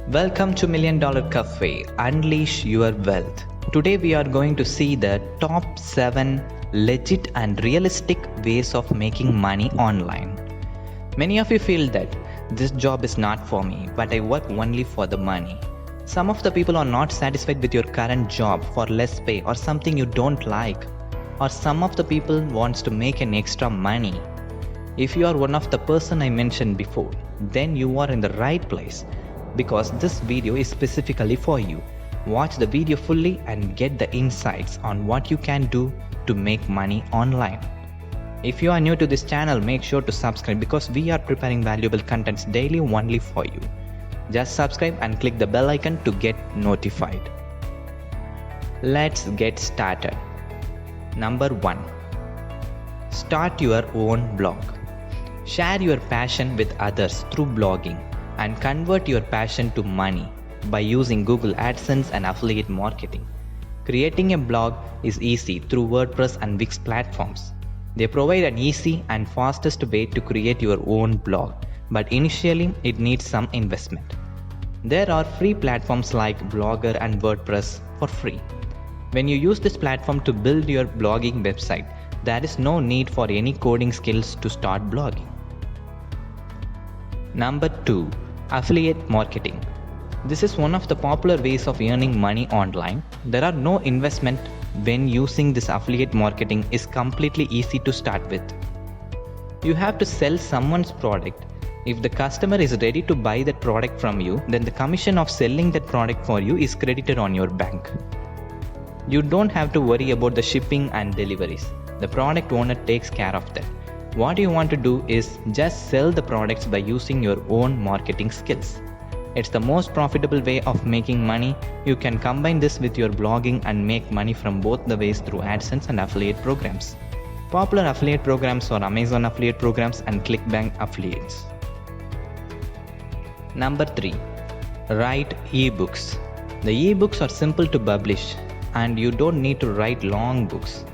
Welcome to Million Dollar Cafe. Unleash your wealth. Today we are going to see the top 7 legit and realistic ways of making money online. Many of you feel that this job is not for me, but I work only for the money. Some of the people are not satisfied with your current job for less pay or something you don't like. Or some of the people wants to make an extra money. If you are one of the person I mentioned before, then you are in the right place, because this video is specifically for you. Watch the video fully and get the insights on what you can do to make money online. If you are new to this channel, make sure to subscribe because we are preparing valuable contents daily only for you. Just subscribe and click the bell icon to get notified. Let's get started. Number 1. Start your own blog. Share your passion with others through blogging and convert your passion to money by using Google AdSense and affiliate marketing. Creating a blog is easy through WordPress and Wix platforms. They provide an easy and fastest way to create your own blog, but initially it needs some investment. There are free platforms like Blogger and WordPress for free. When you use this platform to build your blogging website, there is no need for any coding skills to start blogging. Number 2. Affiliate marketing. This is one of the popular ways of earning money online. There are no investment when using this affiliate marketing is completely easy to start with. You have to sell someone's product. If the customer is ready to buy that product from you, then the commission of selling that product for you is credited on your bank. You don't have to worry about the shipping and deliveries. The product owner takes care of that. What you want to do is just sell the products by using your own marketing skills. It's the most profitable way of making money. You can combine this with your blogging and make money from both the ways through AdSense and affiliate programs. Popular affiliate programs are Amazon affiliate programs and ClickBank affiliates. Number 3. Write ebooks. The ebooks are simple to publish and you don't need to write long books.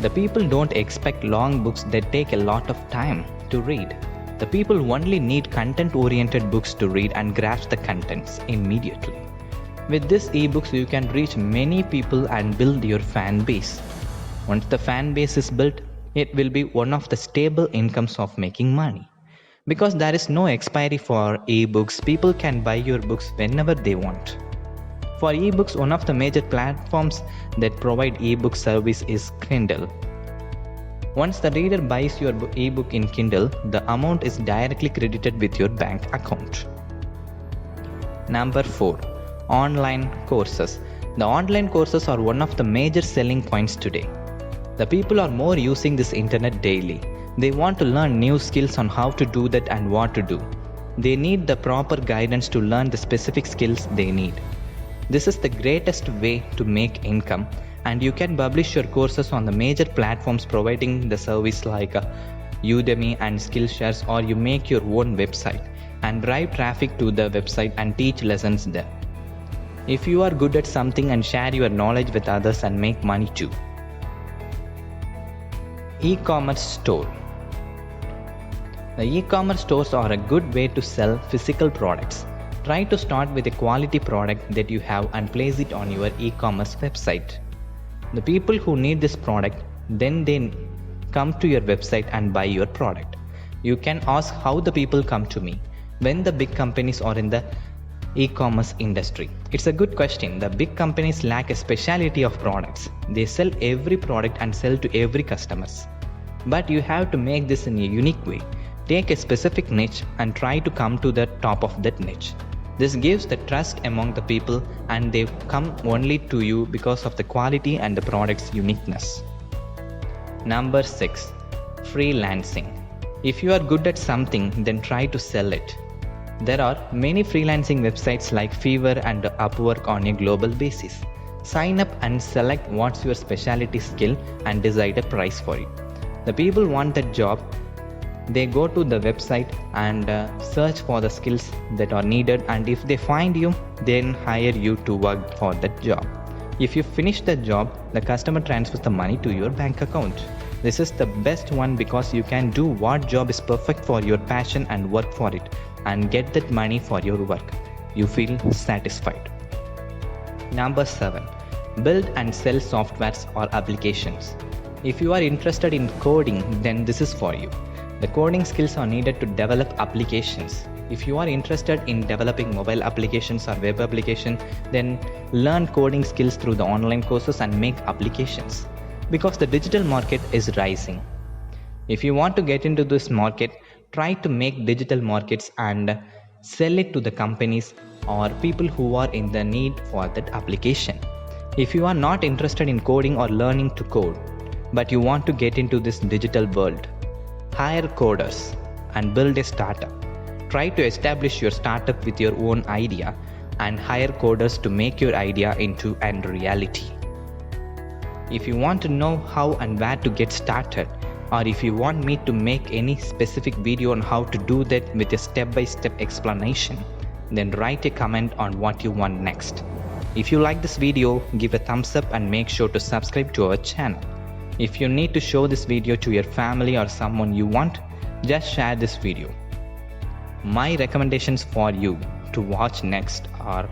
The people don't expect long books that take a lot of time to read. The people only need content-oriented books to read and grasp the contents immediately. With these ebooks, you can reach many people and build your fan base. Once the fan base is built, it will be one of the stable incomes of making money. Because there is no expiry for ebooks, people can buy your books whenever they want. For ebooks, one of the major platforms that provide ebook service is Kindle. Once the reader buys your ebook in Kindle, the amount is directly credited with your bank account. Number 4. Online courses. The online courses are one of the major selling points today. The people are more using this internet daily. They want to learn new skills on how to do that and what to do. They need the proper guidance to learn the specific skills they need. This is the greatest way to make income, and you can publish your courses on the major platforms providing the service like Udemy and Skillshare, or you make your own website and drive traffic to the website and teach lessons there. If you are good at something, and share your knowledge with others and make money too. E-commerce store. The e-commerce stores are a good way to sell physical products. Try to start with a quality product that you have and place it on your e-commerce website. The people who need this product, then they come to your website and buy your product. You can ask how the people come to me when the big companies are in the e-commerce industry. It's a good question. The big companies lack a specialty of products. They sell every product and sell to every customers. But you have to make this in a unique way. Take a specific niche and try to come to the top of that niche. This gives the trust among the people, and they come only to you because of the quality and the product's uniqueness. Number 6. Freelancing. If you are good at something, then try to sell it. There are many freelancing websites like Fiverr and Upwork on a global basis. Sign up and select what's your specialty skill and decide a price for it. The people want that job. They go to the website and search for the skills that are needed, and if they find you, then hire you to work for that job. If you finish the job, the customer transfers the money to your bank account. This is the best one because you can do what job is perfect for your passion and work for it and get that money for your work. you feel satisfied. Number 7. Build and sell softwares or applications. If you are interested in coding, then this is for you. The coding skills are needed to develop applications. If you are interested in developing mobile applications or web application, then learn coding skills through the online courses and make applications. Because the digital market is rising. If you want to get into this market, try to make digital markets and sell it to the companies or people who are in the need for that application. If you are not interested in coding or learning to code, but you want to get into this digital world, hire coders and build a startup. Try to establish your startup with your own idea and hire coders to make your idea into a reality. If you want to know how and where to get started, or if you want me to make any specific video on how to do that with a step-by-step explanation, then write a comment on what you want next. If you like this video, give a thumbs up and make sure to subscribe to our channel. If you need to show this video to your family or someone you want, just share this video. My recommendations for you to watch next are